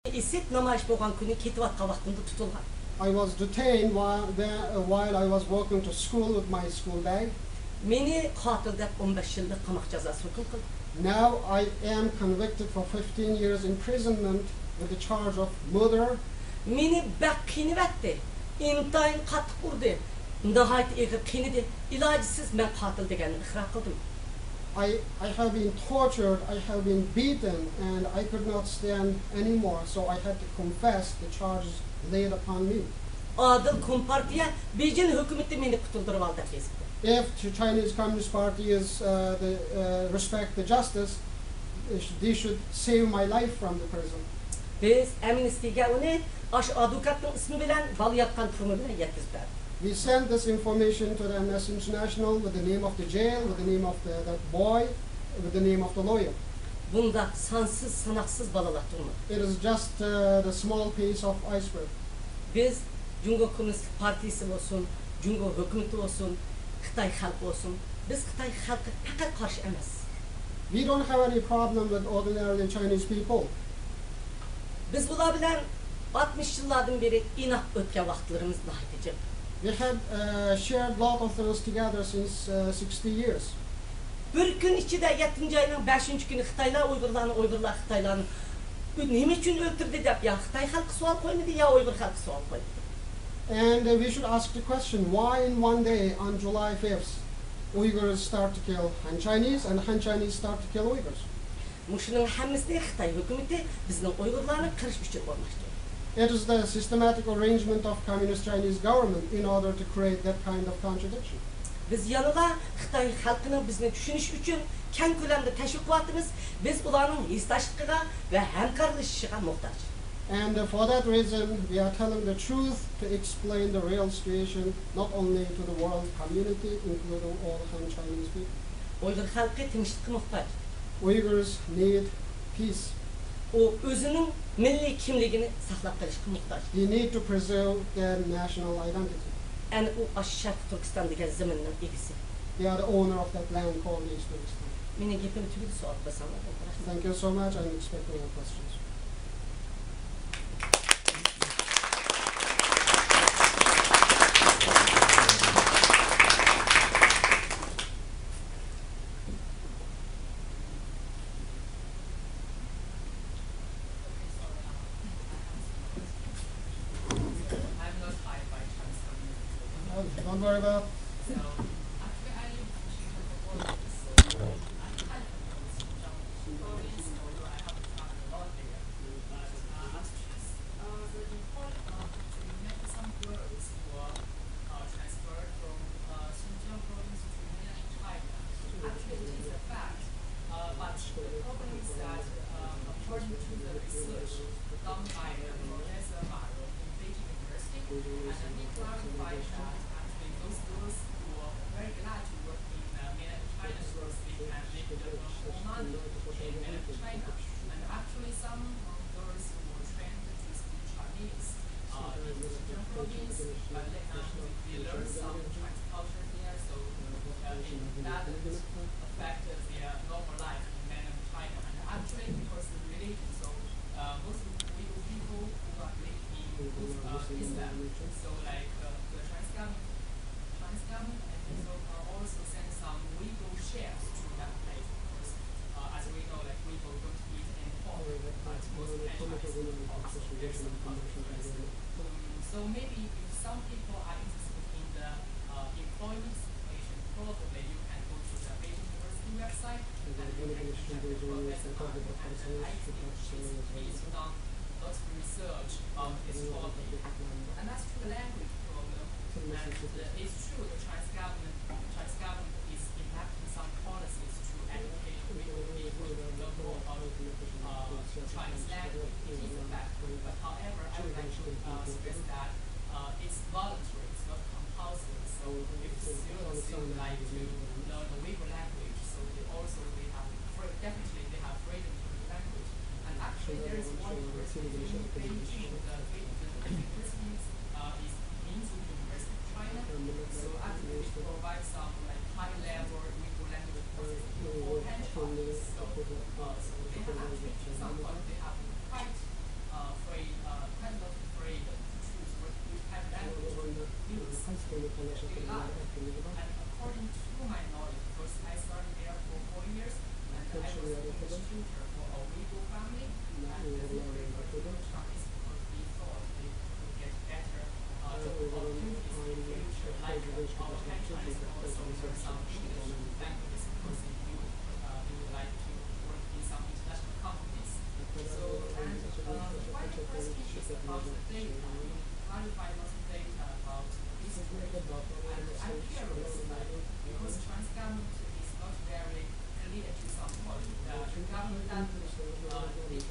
İsek namayış bolgan günü ketip atkan vaqtında tutulgan. I was detained while I was walking to school with my school bag. Meni qatil dep 15 yıllık qamaq cazası hukm qildi. Now I am convicted for 15 years imprisonment with the charge of murder. Meni bak qiynivatdi. İntayın qattiq urdi. Nihayet egir qiynidi. İlacisiz men qatil deganni iqror qildim. I have been tortured, I have been beaten, and I could not stand anymore, so I had to confess the charges laid upon me. Adil Kompartiya Beijing hükümeti meni qutuldirib aldi Facebookda. If the Chinese Communist Party is respect the justice, they should save my life from the prison. Biz Amnesty'ga uni aş advokatning ismi bilan balyatgan turma bilan yetkizib berdik. We sent this information to the Amnesty International with the name of the jail, with the name of that boy, with the name of the lawyer. Bunda sansız sanaksız balalar turma. It is just the small piece of iceberg. Biz Cumhuriyet Komünist Partisi olsun, Cumhuriyet hükümeti olsun, Xitay halkı olsun, biz Xitay halkı fakat karşı emas. We don't have any problem with ordinary Chinese people. Biz bular bilan 60 yıllardan beri inat ötken vaqtlarımız nahayet. We had shared lot of things together since 60 years. Bir gün içinde 7. ayının 5. günü Xitaylar Uygurlar Xitaylarını nima uchun öldürdü dep ya Xitay halkı sual qo'ymadi ya Uyghur halkı sual qo'ydi. And we should ask the question, why in one day on July 5th, Uyghurs start to kill Han Chinese and Han Chinese start to kill Uyghurs? Muşunun hammasini Xitay hükümeti bizning Uygurlarni qirish uchun o'rnashtirdi. It is the systematic arrangement of Communist Chinese government in order to create that kind of contradiction. Biz yanıla Xitay halkının bizni düşünüş için keng ko'lamda tashviqotimiz, biz ularning hisslashiga va hamkorlashishiga muhtoj. And for that reason, we are telling the truth to explain the real situation, not only to the world community, including all Han Chinese people. Uyghur halkı tinchlikka muhtoj. Uyghurs need peace. O özünün milliy kimligini saqlab qolishga muhtoj. They need to preserve their national identity. Yani o Sharq Turkiston degan zaminning egisi. They are the owner of that land called East Turkestan. Mening gapimni tugadi soat basanlar. Thank you so much. I'm expecting your questions. Don't worry about. So maybe if some people are interested in the employment situation, probably you can go to the Beijing University website and you can check the Professor Mark and I think he's done lots of research on this topic. And that's to the language problem. And it's true the Chinese government is enacting some policies to educate Uyghur people to learn more about Chinese language. It is a fact. But however, I would like to stress that it's voluntary, it's not compulsory. So if students would like to learn the Uyghur language, so definitely they have freedom to the language. And actually there is one university in Beijing, the university is Minzu University of China. So actually they provide some like high-level Uyghur language courses for Han Chinese. So they have actually some they have quite actually like. And according to my knowledge, because I started there for 4 years, and I was an English tutor for a Uyghur family, and we preferred to go to Chinese because we thought we could get better job opportunities in the future. Like our Han Chinese can also learn some English languages because we would like to work in some international companies. So, and why the first issue is about the data. You clarify lots of data about history, and I'm curious, like, because Chinese government is not very clear to some point. The government that did not release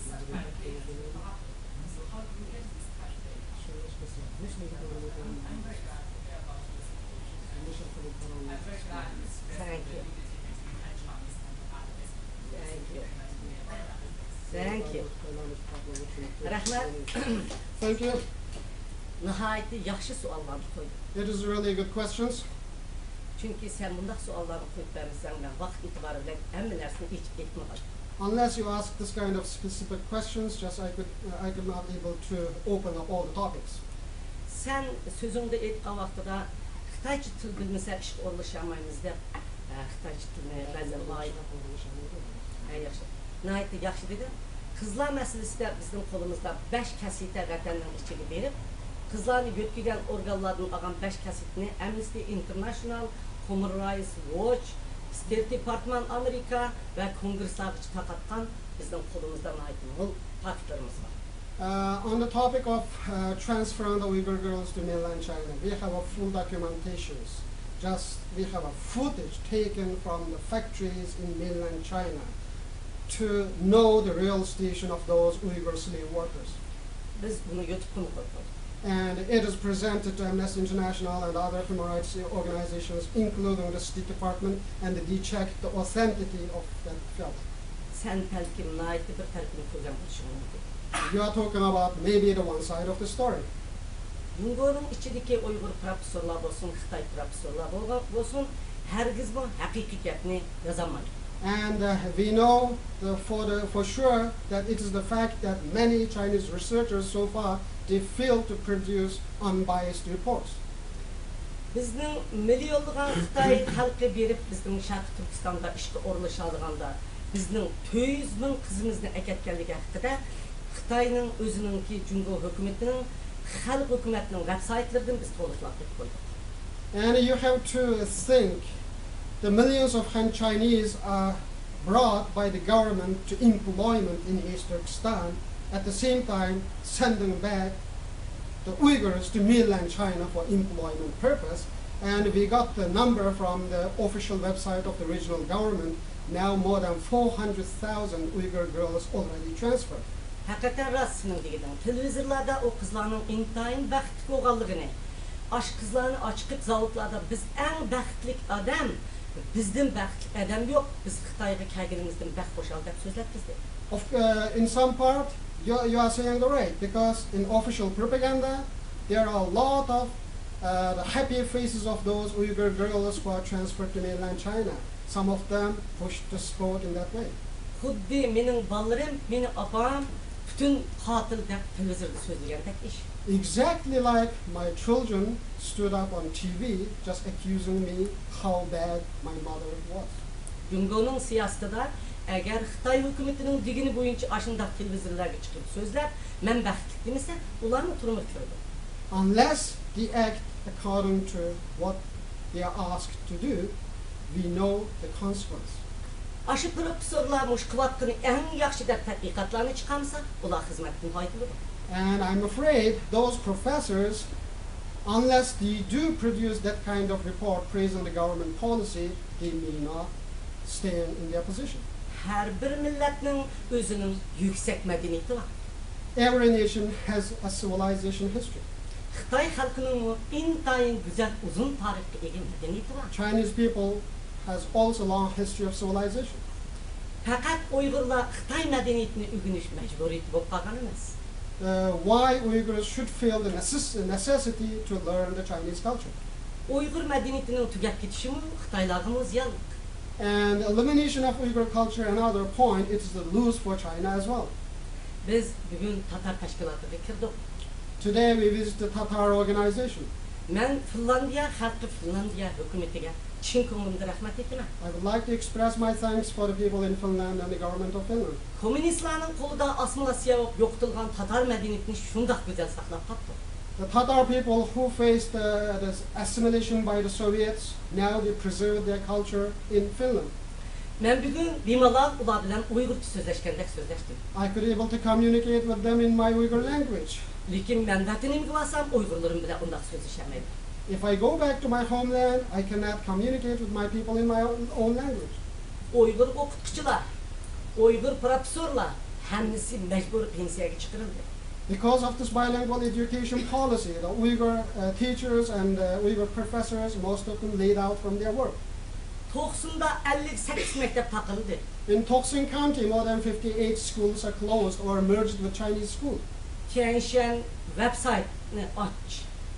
such kind of data to the market. So how do you get this kind of data? I'm very glad to hear about your situation. I'm very glad you stressed Thank the you. unity between Han Chinese and the others. Thank you. Thank you. Thank you. Rahmat. Thank you. Nihayetli yaxşı suallar koydun. It is really good questions. Çünkü sen bundaq sualları koyup vermişsən, mən vaxt itibarı bilən həmin nərsini heç etmədim. Unless you ask this kind of specific questions, just I could not able to open up all the topics. Sən sözündə etdiğin vaxtda Xitaycı til bilməsə iş orlaşamayız deyə Xitaycı dilini bəzən vay. Yaxşı. Nəhayətli yaxşı dedim. Qızlar məsələsi də bizim qolumuzda 5 kəsitə vətəndən içini verib, qızlarını götürən orqanlardan ağan 5 kəsitini Amnesty International, Human Rights Watch, State Department Amerika və Kongressagıcı taqatqan bizim qolumuzda nəhayətli mol faktlarımız var. On the topic of transferring the Uyghur girls to mainland China, we have a full documentations. We have a footage taken from the factories in mainland China to know the real station of those Uyghur slave workers. Biz bunu YouTube'da koyduk. And it is presented to Amnesty International and other human rights organizations, including the State Department, and they check the authenticity of that film. Sen təlkin, nəhayətli bir təlkin program düşünüldü. You are talking about maybe the one side of the story. Uyghur'un içindeki Uyghur profesörler olsun, Xitay profesörler olsun, hergiz bu hakikatini yazamaydı. And we know for sure that it is the fact that many Chinese researchers so far, they fail to produce unbiased reports. Bizning milyonlagan Xitay halkı berip bizning Şarq Türkistan'da işga orlaşadığanda bizning 200 ming qizimizni akatganligi haqida Xitayning o'zininki Jungo hukumatining xalq hukumatining veb-saytlaridan biz to'liqlab qo'ydik. And you have to think the millions of Han Chinese are brought by the government to employment in East Turkestan, at the same time sending back the Uyghurs to mainland China for employment purpose. And we got the number from the official website of the regional government, now more than 400,000 Uyghur girls already transferred. Hakikaten rastının dedim. Televizyonlarda o kızların intayın bəxtli olğanlığını, aş kızlarını açık zavutlarda biz en bəxtlik adam, bizden bəxtli adam yok. Biz Xitayga kelgenimizden bəxt boşal dep sözler bizde. In some part, you are saying the right, because in official propaganda, there are a lot of the happy faces of those Uyghur girls who are transferred to mainland China. Some of them push the sport in that way. Xuddi mening ballarım, meni apam bütün qatil dep televizyonda so'zlagan ish. Exactly like my children stood up on TV just accusing me how bad my mother was. Jungo'nun siyasətida əgər Xitay hökumətinin digini boyunca aşındaq televizyonlarga çıxıb sözlər, mən bəxtlik deməsə, ularını turmur koydu. Unless they act according to what they are asked to do, we know the consequence. Aşı professorlar muşqıvatqını ən yaxşı dep tədqiqatlarını çıxamsa, ular xizmətini qaytılır. And I'm afraid those professors, unless they do produce that kind of report praising the government policy, they may not stand in their position. Hər bir millətinin özünün yüksək mədəniyyəti var. Every nation has a civilization history. Xitay xalqının intayın gözəl uzun tarixə ega mədəniyyəti var. Chinese people has also long history of civilization. Faqat Uyğurlar Xitay mədəniyyətini öyrəniş məcburiyyəti olub qalğan emas. Why Uyghurs should feel the necessity to learn the Chinese culture. Uyğur mədəniyyətinin tügəb ketişimi Xitaylarga ziyan. And elimination of Uyghur culture, another point, it is the lose for China as well. Biz bugün Tatar təşkilatıga kirdik. Today we visit the Tatar organization. Men Finlandiya xalqi, Finlandiya hökumətinə çin ko'nglimda rahmat aytaman. I would like to express my thanks for the people in Finland and the government of Finland. Kommunistlarning qo'lida Osmanlıya yo'qotilgan tatar madaniyatini shundoq go'zal saqlab qoldi. The Tatar people who faced the assimilation by the Soviets, now they preserve their culture in Finland. Men bugun bemalol ular bilan Uyg'urcha so'zlashgandek so'zlashdim. I could able to communicate with them in my Uyghur language. Lekin men vatanimga borsam Uyg'urlarim bilan undaq so'zlashamayman. If I go back to my homeland, I cannot communicate with my people in my own language. Uyg'ur o'qituvchilar, Uyg'ur professorlar hammasi majbur pensiyaga chiqarildi. Because of this bilingual education policy, the Uyghur teachers and Uyghur professors, most of them laid out from their work. To'qsonda 58 maktab taqildi. In Toksin County, more than 58 schools are closed or merged with Chinese schools. Tianshan website-ni och.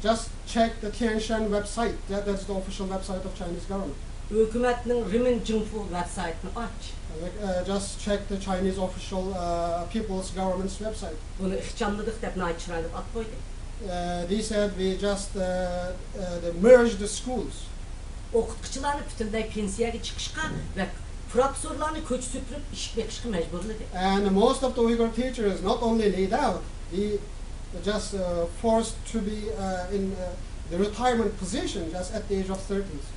Just check the Tianshan website. That's the official website of Chinese government. Hukumatning Rimin Jingfu website-ni och. Just check the Chinese official people's government's website. Buni ixchamladik deb chiroyli at qo'ydi. They said we just they merged the schools. O'qituvchilarni butunlay pensiyaga chiqishga va professorlarni ko'ch supurib ish bekishga majburladi. And most of the Uyghur teachers not only laid out, they just forced to be in the retirement position just at the age of 30s.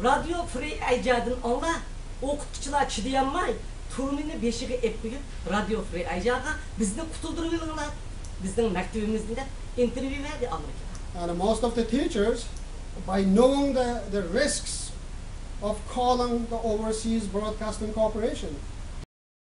Radio Free ijodini olma, o'qituvchilar chidayolmay, turnini beshiga ep qo'yib, Radio Free ijoga bizni qutuldirib yurganlar. Bizning maktabimizda intervyu berdi Amerikada. And most of the teachers, by knowing the risks of calling the Overseas Broadcasting Corporation,